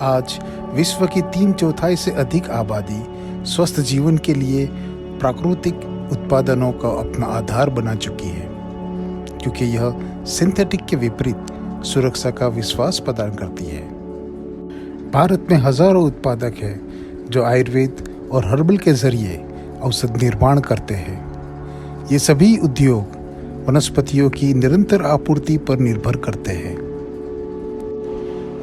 आज विश्व की 3/4 से अधिक आबादी स्वस्थ जीवन के लिए प्राकृतिक उत्पादनों का अपना आधार बना चुकी है, क्योंकि यह सिंथेटिक के विपरीत सुरक्षा का विश्वास प्रदान करती है। भारत में हजारों उत्पादक हैं जो आयुर्वेद और हर्बल के जरिए औषध निर्माण करते हैं। ये सभी उद्योग वनस्पतियों की निरंतर आपूर्ति पर निर्भर करते हैं।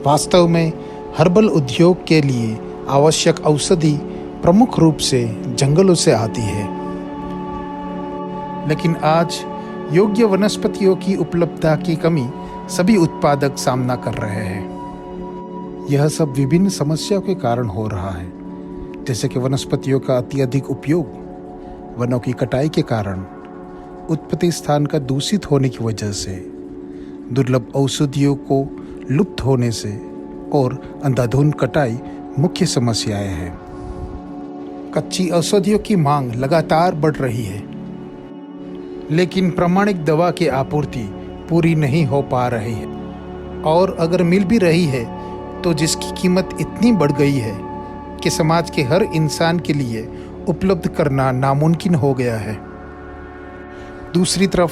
वास्तव में हर्बल उद्योग के लिए आवश्यक औषधि प्रमुख रूप से जंगलों से आती है, लेकिन आज योग्य वनस्पतियों की उपलब्धता की कमी सभी उत्पादक सामना कर रहे हैं। यह सब विभिन्न समस्याओं के कारण हो रहा है, जैसे कि वनस्पतियों का अत्यधिक उपयोग, वनों की कटाई के कारण, उत्पत्ति स्थान का दूषित होने की वजह से, दुर्लभ औषधियों को लुप्त होने से और अंधाधुंध कटाई मुख्य समस्याएं हैं। कच्ची औषधियों की मांग लगातार बढ़ रही है, लेकिन प्रमाणिक दवा की आपूर्ति पूरी नहीं हो पा रही है, और अगर मिल भी रही है तो जिसकी कीमत इतनी बढ़ गई है कि समाज के हर इंसान के लिए उपलब्ध करना नामुमकिन हो गया है। दूसरी तरफ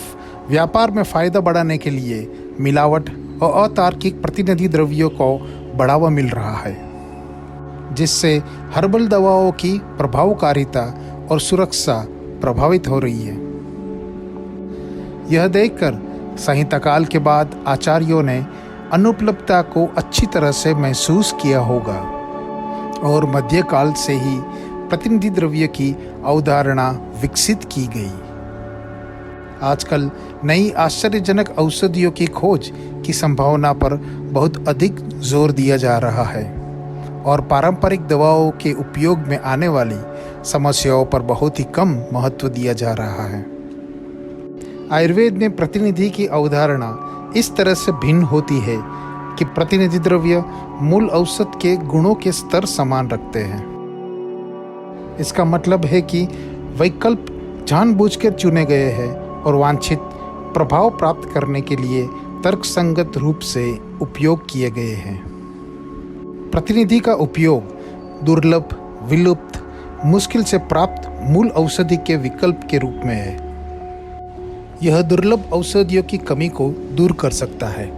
व्यापार में फ़ायदा बढ़ाने के लिए मिलावट और अतार्किक प्रतिनिधि द्रव्यों को बढ़ावा मिल रहा है, जिससे हर्बल दवाओं की प्रभावकारिता और सुरक्षा प्रभावित हो रही है। यह देखकर संहिताकाल के बाद आचार्यों ने अनुपलब्धता को अच्छी तरह से महसूस किया होगा और मध्यकाल से ही प्रतिनिधि द्रव्य की अवधारणा विकसित की गई। आजकल नई आश्चर्यजनक औषधियों की खोज की संभावना पर बहुत अधिक जोर दिया जा रहा है और पारंपरिक दवाओं के उपयोग में आने वाली समस्याओं पर बहुत ही कम महत्व दिया जा रहा है। आयुर्वेद में प्रतिनिधि की अवधारणा इस तरह से भिन्न होती है कि प्रतिनिधि द्रव्य मूल औषध के गुणों के स्तर समान रखते हैं। इसका मतलब है कि वैकल्प जानबूझकर चुने गए हैं और वांछित प्रभाव प्राप्त करने के लिए तर्कसंगत रूप से उपयोग किए गए हैं। प्रतिनिधि का उपयोग दुर्लभ, विलुप्त, मुश्किल से प्राप्त मूल औषधि के विकल्प के रूप में है। यह दुर्लभ औषधियों की कमी को दूर कर सकता है।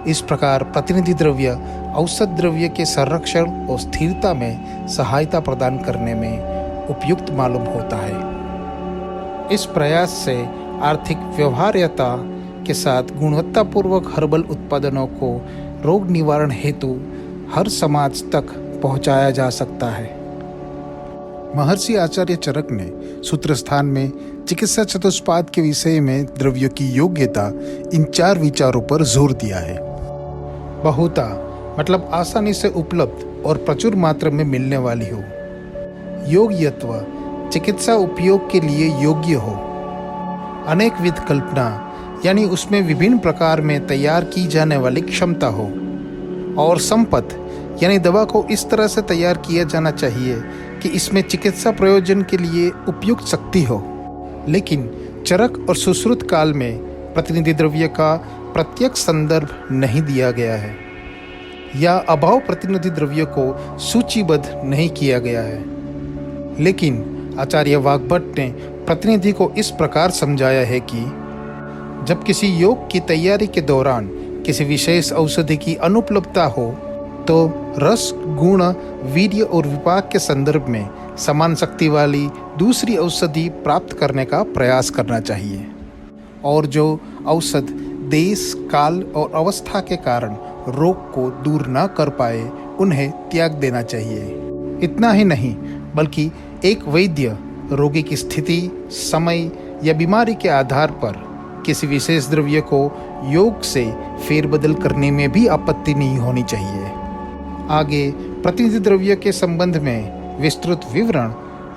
इस प्रकार प्रतिनिधि द्रव्य औषध द्रव्य के संरक्षण और स्थिरता में सहायता प्रदान करने में उपयुक्त मालूम होता है। इस प्रयास से आर्थिक व्यवहार्यता के साथ गुणवत्तापूर्वक हर्बल उत्पादनों को रोग निवारण हेतु हर समाज तक पहुंचाया जा सकता है। महर्षि आचार्य चरक ने सूत्रस्थान में चिकित्सा चतुष्पाद के विषय में द्रव्यों की योग्यता इन 4 विचारों पर जोर दिया है। बहुता मतलब आसानी से उपलब्ध और प्रचुर मात्रा में मिलने वाली हो। योग्यत्व चिकित्सा उपयोग के लिए योग्य हो। अनेकविध कल्पना यानी उसमें विभिन्न प्रकार में तैयार की जाने वाली क्षमता हो। और संपत यानी दवा को इस तरह से तैयार किया जाना चाहिए कि इसमें चिकित्सा प्रयोजन के लिए उपयुक्त शक्ति हो। लेकिन चरक और सुश्रुत काल में प्रतिनिधि द्रव्य का प्रत्यक्ष संदर्भ नहीं दिया गया है या अभाव प्रतिनिधि द्रव्य को सूचीबद्ध नहीं किया गया है। लेकिन आचार्य वाग्भट ने प्रतिनिधि को इस प्रकार समझाया है कि जब किसी योग की तैयारी के दौरान किसी विशेष औषधि की अनुपलब्धता हो तो रस, गुण, वीर्य और विपाक के संदर्भ में समान शक्ति वाली दूसरी औषधि प्राप्त करने का प्रयास करना चाहिए, और जो औषध देश, काल और अवस्था के कारण रोग को दूर न कर पाए उन्हें त्याग देना चाहिए। इतना ही नहीं बल्कि एक वैद्य रोगी की स्थिति, समय या बीमारी के आधार पर किसी विशेष द्रव्य को योग से फेरबदल करने में भी आपत्ति नहीं होनी चाहिए। आगे प्रतिनिधि द्रव्य के संबंध में विस्तृत विवरण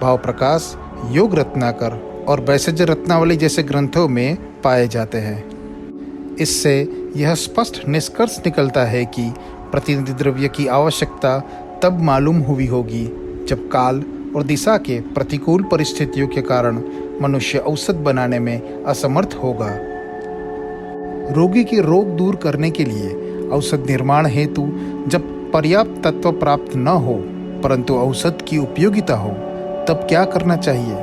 भाव प्रकाश, योग रत्नाकर और वैशज रत्नावली जैसे ग्रंथों में पाए जाते हैं। इससे यह स्पष्ट निष्कर्ष निकलता है कि प्रतिनिधि द्रव्य की आवश्यकता तब मालूम हुई होगी जब काल और दिशा के प्रतिकूल परिस्थितियों के कारण मनुष्य औषध बनाने में असमर्थ होगा। रोगी के रोग दूर करने के लिए औषध निर्माण हेतु जब पर्याप्त तत्व प्राप्त न हो परंतु औषध की उपयोगिता हो तब क्या करना चाहिए,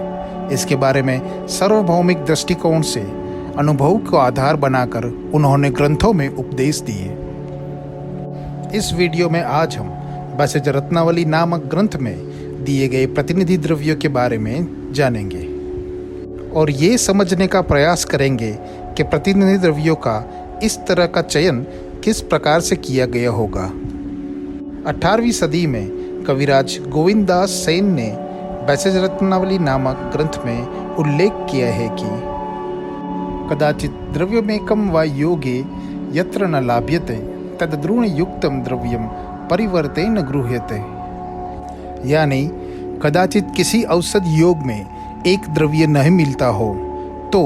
इसके बारे में सार्वभौमिक दृष्टिकोण से अनुभव को आधार बनाकर उन्होंने ग्रंथों में उपदेश दिए। इस वीडियो में आज हम वैसेज रत्नावली नामक ग्रंथ में दिए गए प्रतिनिधि द्रव्यों के बारे में जानेंगे और ये समझने का प्रयास करेंगे कि प्रतिनिधि द्रव्यों का इस तरह का चयन किस प्रकार से किया गया होगा। 18वीं सदी में कविराज गोविंद दास सेन ने वैसेज रत्नावली नामक ग्रंथ में उल्लेख किया है कि कदाचित द्रव्यमेकं वा योगे यत्र न लाभ्यते तद्द्रुणयुक्तं द्रव्यम परिवर्तेन गृह्यते। यानी कदाचित किसी औषध योग में एक द्रव्य नहीं मिलता हो तो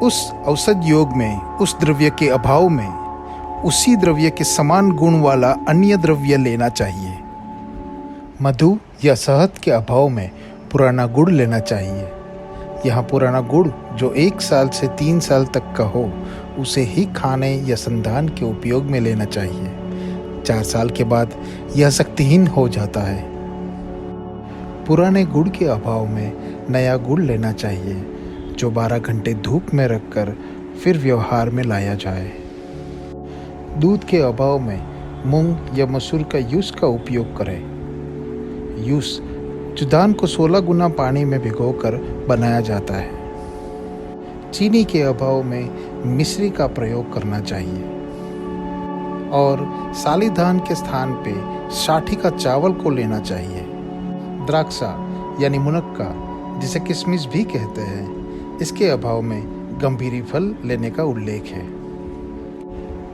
उस औषध योग में उस द्रव्य के अभाव में उसी द्रव्य के समान गुण वाला अन्य द्रव्य लेना चाहिए। मधु या शहद के अभाव में पुराना गुड़ लेना चाहिए। यहाँ पुराना गुड़ जो 1 साल से 3 साल तक का हो उसे ही खाने या संधान के उपयोग में लेना चाहिए। 4 साल के बाद यह शक्तिहीन हो जाता है। पुराने गुड़ के अभाव में नया गुड़ लेना चाहिए जो 12 घंटे धूप में रखकर फिर व्यवहार में लाया जाए। दूध के अभाव में मूंग या मसूर का यूस का उपयोग करें। यूस जुदान को 16 गुना पानी में भिगोकर बनाया जाता है। चीनी के अभाव में मिश्री का प्रयोग करना चाहिए और सालीधान के स्थान पे साठी का चावल को लेना चाहिए। द्राक्षा यानी मुनक्का जिसे किशमिश भी कहते हैं, इसके अभाव में गंभीरी फल लेने का उल्लेख है।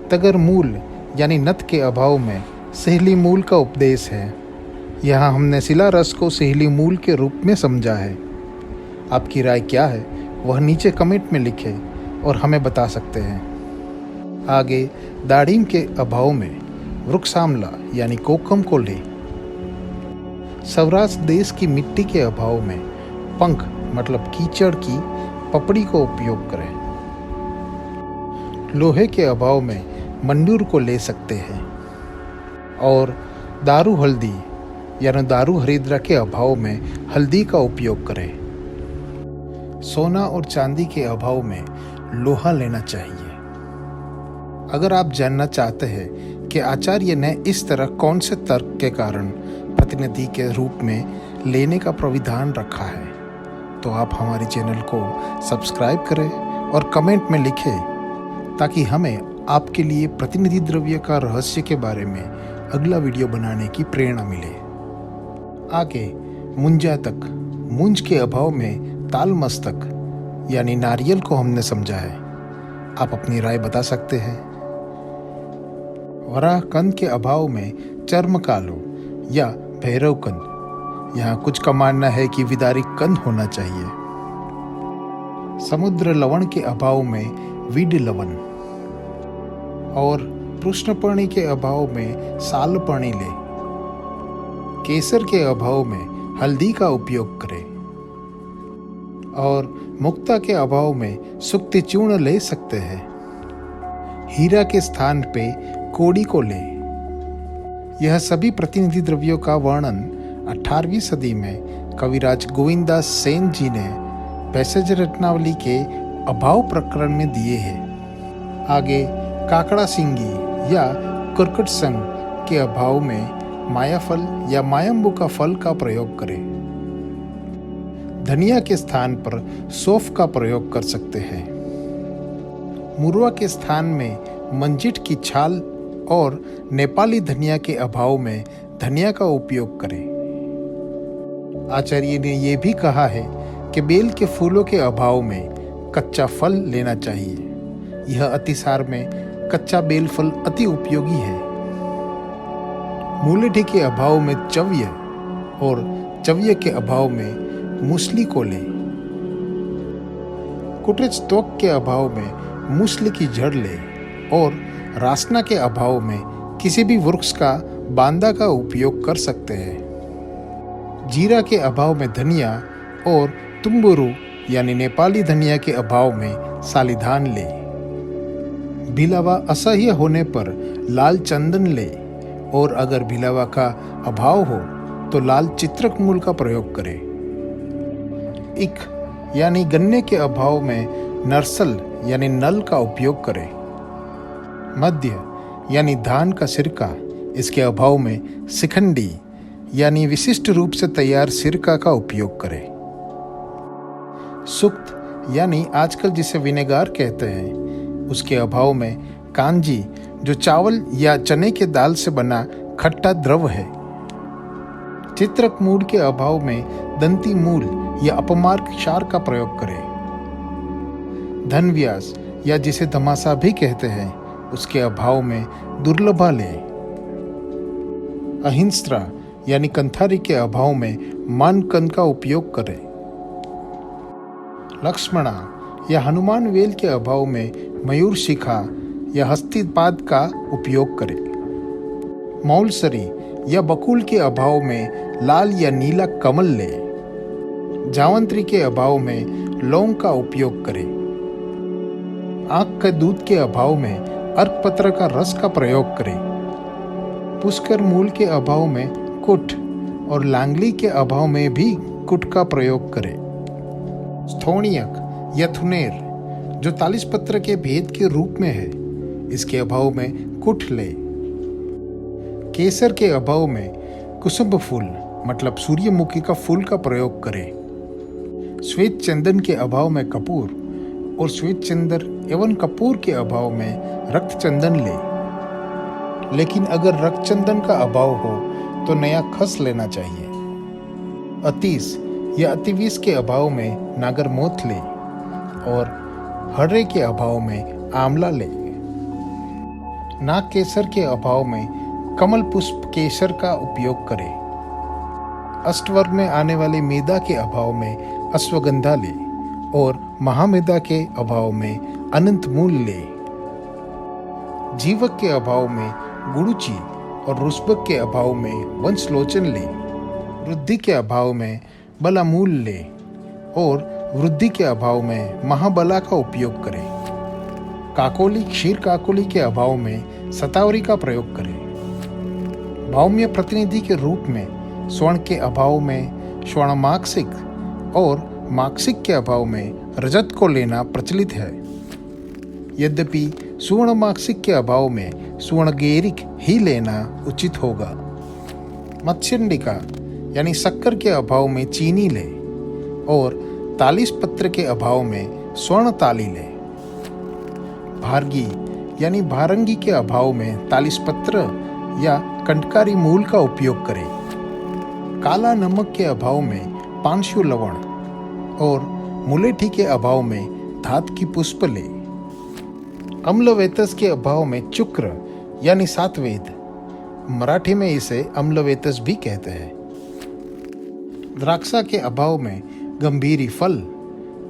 तगर मूल यानी नत के अभाव में सहेली मूल का उपदेश है। यहाँ हमने शिला रस को सहेली मूल के रूप में समझा है। आपकी राय क्या है वह नीचे कमेंट में लिखें और हमें बता सकते हैं। आगे दाड़िम के अभाव में वृक्षामला यानी कोकम को लें। सौराष्ट्र देश की मिट्टी के अभाव में पंख मतलब कीचड़ की पपड़ी को उपयोग करें। लोहे के अभाव में मंडूर को ले सकते हैं और दारू हल्दी यानी दारू हरिद्रा के अभाव में हल्दी का उपयोग करें। सोना और चांदी के अभाव में लोहा लेना चाहिए। अगर आप जानना चाहते हैं कि आचार्य ने इस तरह कौन से तर्क के कारण प्रतिनिधि के रूप में लेने का प्राविधान रखा है तो आप हमारे चैनल को सब्सक्राइब करें और कमेंट में लिखें ताकि हमें आपके लिए प्रतिनिधि द्रव्य का रहस्य के बारे में अगला वीडियो बनाने की प्रेरणा मिले। आगे मुंजा तक मुंज के अभाव में ताल मस्तक यानी नारियल को हमने समझा है। आप अपनी राय बता सकते हैं। वराह कंद के अभाव में चर्म कालो या भैरव कंद, यहाँ कुछ का मानना है कि विदारिक कंद होना चाहिए। समुद्र लवण के अभाव में विड लवण और कृष्णपर्णी के अभाव में सालपर्णी ले। केसर के अभाव में हल्दी का उपयोग करें और मुक्ता के अभाव में सुक्ति चूर्ण ले सकते हैं। हीरा के स्थान पे कोड़ी को ले। यह सभी प्रतिनिधि द्रव्यों का वर्णन 18वीं सदी में कविराज गोविंद दास सेन जी ने वैसेज रत्नावली के अभाव प्रकरण में दिए हैं। आगे काकड़ा सिंगी या कुरकुट संग के अभाव में मायाफल या मायम्बू का फल का प्रयोग करें। धनिया के स्थान पर सौंफ का प्रयोग कर सकते हैं। मुरवा के स्थान में मंजिट की छाल और नेपाली धनिया के अभाव में धनिया का उपयोग करें। आचार्य ने यह भी कहा है कि बेल के फूलों के अभाव में कच्चा फल लेना चाहिए। यह अतिसार में कच्चा बेल फल अति उपयोगी है। मूलठी के अभाव में चव्य और चव्य के अभाव में मूसली को लें। कुटृच त्वक के अभाव में मूसली की जड़ लें और रासना के अभाव में किसी भी वृक्ष का बांदा का उपयोग कर सकते हैं। जीरा के अभाव में धनिया और तुम्बुरु यानी नेपाली धनिया के अभाव में सालीधान ले। भिलावा असह्य होने पर लाल चंदन ले और अगर भिलावा का अभाव हो तो लाल चित्रक मूल का प्रयोग करें। इक यानी गन्ने के अभाव में नरसल यानी नल का उपयोग करें। मध्य यानी धान का सिरका, इसके अभाव में शिखंडी यानी विशिष्ट रूप से तैयार सिरका का उपयोग करें। सुक्त यानी आजकल जिसे विनेगार कहते हैं, उसके अभाव में कांजी जो चावल या चने के दाल से बना खट्टा द्रव है। चित्रक मूल के अभाव में दंती मूल या अपमार्ग क्षार का प्रयोग करें। धनव्यास या जिसे धमासा भी कहते हैं, उसके अभाव में दुर्लभा ले। अहिंस्त्रा यानी कंथारी के अभाव में मानकंद का उपयोग करें। लक्ष्मणा या हनुमान वेल के अभाव में मयूर शिखा या हस्तिपाद का उपयोग करें। मौलसरी या बकुल के अभाव में लाल या नीला कमल ले। जावंत्री के अभाव में लौंग का उपयोग करें। आंख के दूध के अभाव में अर्कपत्र का रस का प्रयोग करें। पुष्कर मूल के अभाव में कुट और लांगली के अभाव में भी कुट का प्रयोग करें। स्थोणियक या थुनेर जो तालिस पत्र के भेद के रूप में है, इसके अभाव में कुट ले। केसर के अभाव में कुसुम फूल मतलब सूर्यमुखी का फूल का प्रयोग करें। श्वेत चंदन के अभाव में कपूर और श्वेत चंदन एवं कपूर के अभाव में रक्त चंदन ले। लेकिन अगर रक्त चंदन का अभाव हो तो नया खस लेना चाहिए। अतीस या अतिविष के अभाव में नागर मोथ ले और हर्रे के अभाव में आंवला ले। नाग केसर के अभाव में कमल पुष्प केसर का उपयोग करें। अष्टवर्ग में आने वाले मेदा के अभाव में अश्वगंधा ले और महामेदा के अभाव में अनंत मूल ले। जीवक के अभाव में गुड़ुची और रुष्बक के अभाव में वंशलोचन ले। वृद्धि के अभाव में बलामूल ले और वृद्धि के अभाव में महाबला का उपयोग करें। काकोली क्षीर काकोली के अभाव में सतावरी का प्रयोग करें। भौम्य प्रतिनिधि के रूप में स्वर्ण के अभाव में स्वर्ण माक्षिक और माक्षिक के अभाव में रजत को लेना प्रचलित है। यद्यपि सुवर्ण माक्षिक के अभाव में सुवर्ण गेरिक ही लेना उचित होगा। मत्स्यंडिका यानी शक्कर के अभाव में चीनी ले और तालिस पत्र के अभाव में स्वर्ण ताली ले। भारगी यानी भारंगी के अभाव में तालिस पत्र या कंटकारी मूल का उपयोग करें। काला नमक के अभाव में पांशु लवण और मुलेठी के अभाव में धात की पुष्प ले। अम्लवेतस के अभाव में चुक्र यानी सातवेद, मराठी में इसे अम्लवेतस भी कहते हैं। द्राक्षा के अभाव में गंभीरी फल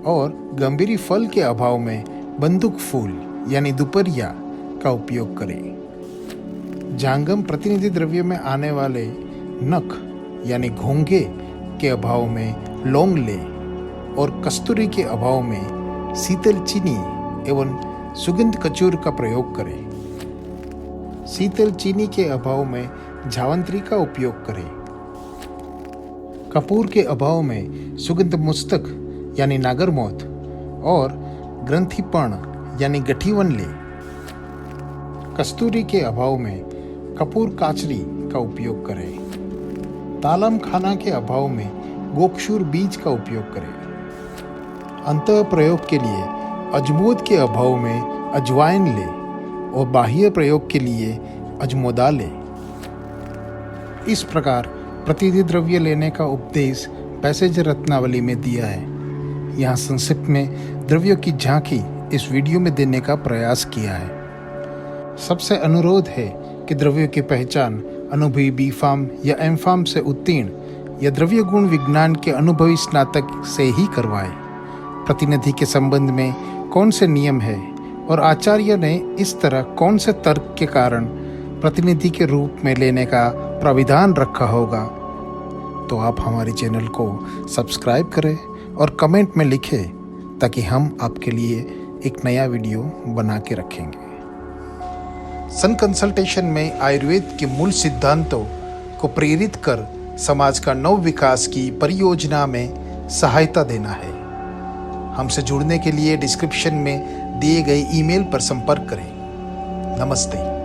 और गंभीरी फल के अभाव में बंदूक फूल यानी दुपरिया का उपयोग करें। जांगम प्रतिनिधि द्रव्य में आने वाले नख यानी घोंघे के अभाव में लौंग ले और कस्तूरी के अभाव में शीतल चीनी एवं सुगंध कचूर का प्रयोग करें। शीतल चीनी के अभाव में जावंत्री का उपयोग करें। कपूर के अभाव में सुगंध मुस्तक यानी नागरमोथ और ग्रंथिपर्ण यानी गठीवन ले। कस्तूरी के अभाव में कपूर काचरी का उपयोग करें। तालम खाना के अभाव में गोक्षूर बीज का उपयोग करें। अंतः प्रयोग के लिए अजमोद के अभाव में अजवाइन ले और बाह्य प्रयोग के लिए अजमोदा ले। इस प्रकार प्रतिनिधि द्रव्य लेने का उपदेश पैसेज रत्नावली में दिया है। यहाँ संक्षिप्त में द्रव्यों की झांकी इस वीडियो में देने का प्रयास किया है। सबसे अनुरोध है कि द्रव्यों की पहचान अनुभवी B.Pharm या M.Pharm से उत्तीर्ण या द्रव्य गुण विज्ञान के अनुभवी स्नातक से ही करवाएं। प्रतिनिधि के संबंध में कौन से नियम है और आचार्य ने इस तरह कौन से तर्क के कारण प्रतिनिधि के रूप में लेने का प्राविधान रखा होगा, तो आप हमारे चैनल को सब्सक्राइब करें और कमेंट में लिखें ताकि हम आपके लिए एक नया वीडियो बना के रखेंगे। सन कंसल्टेशन में आयुर्वेद के मूल सिद्धांतों को प्रेरित कर समाज का नव विकास की परियोजना में सहायता देना है। हमसे जुड़ने के लिए डिस्क्रिप्शन में दिए गए ईमेल पर संपर्क करें। नमस्ते।